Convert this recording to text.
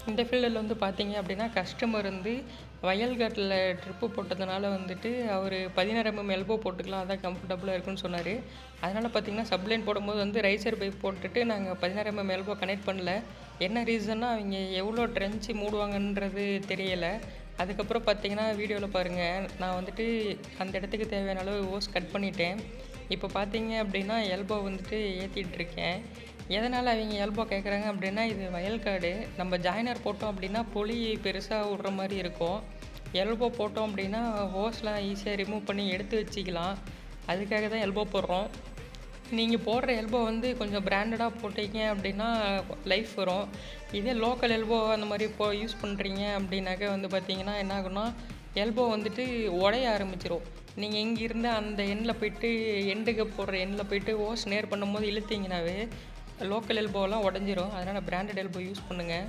இந்த ஃபீல்டில் வந்து பார்த்தீங்க அப்படின்னா, கஸ்டமர் வந்து வயல்காட்டில் ட்ரிப்பு போட்டதுனால வந்துட்டு அவர் 16 எல்போ போட்டுக்கலாம், அதான் கம்ஃபர்டபுளாக இருக்குன்னு சொன்னார். அதனால் பார்த்தீங்கன்னா, சப்லைன் போடும்போது வந்து ரைசர் பைப் போட்டுட்டு நாங்கள் 16 எல்போ கனெக்ட் பண்ணல. என்ன ரீசன்னா அவங்க எவ்வளோ ட்ரென்ச்சு மூடுவாங்கன்றது தெரியலை. அதுக்கப்புறம் பார்த்தீங்கன்னா, வீடியோவில் பாருங்கள், நான் வந்துட்டு அந்த இடத்துக்கு தேவையான அளவு ஓஸ் கட் பண்ணிட்டேன். இப்போ பார்த்தீங்க அப்படின்னா, எல்போ வந்துட்டு ஏற்றிட்டுருக்கேன். எதனால் அவங்க எல்போ கேட்குறாங்க அப்படின்னா, இது வயல்காடு. நம்ம ஜாயினர் போட்டோம் அப்படின்னா பொலி பெருசாக விட்ற மாதிரி இருக்கும். எல்போ போட்டோம் அப்படின்னா ஹோஸ்லாம் ஈஸியாக ரிமூவ் பண்ணி எடுத்து வச்சுக்கலாம். அதுக்காக தான் எல்போ போடுறோம். நீங்கள் போடுற எல்போ வந்து கொஞ்சம் பிராண்டடாக போட்டீங்க அப்படின்னா லைஃப் வரும். இதே லோக்கல் எல்போ அந்த மாதிரி யூஸ் பண்ணுறீங்க அப்படின்னாக்க வந்து பார்த்தீங்கன்னா என்ன ஆகுன்னா, எல்போ வந்துட்டு உடைய ஆரம்பிச்சிரும். நீங்கள் இங்கேருந்து அந்த எண்ணில் போய்ட்டு எண்டுக்கு போடுற எண்ணில் போய்ட்டு ஓஸ் நேர் பண்ணும்போது இழுத்தீங்கன்னாவே லோக்கல் எல்போலாம் உடஞ்சிரும். அதனால் பிராண்டட் எல்போ யூஸ் பண்ணுங்கள்.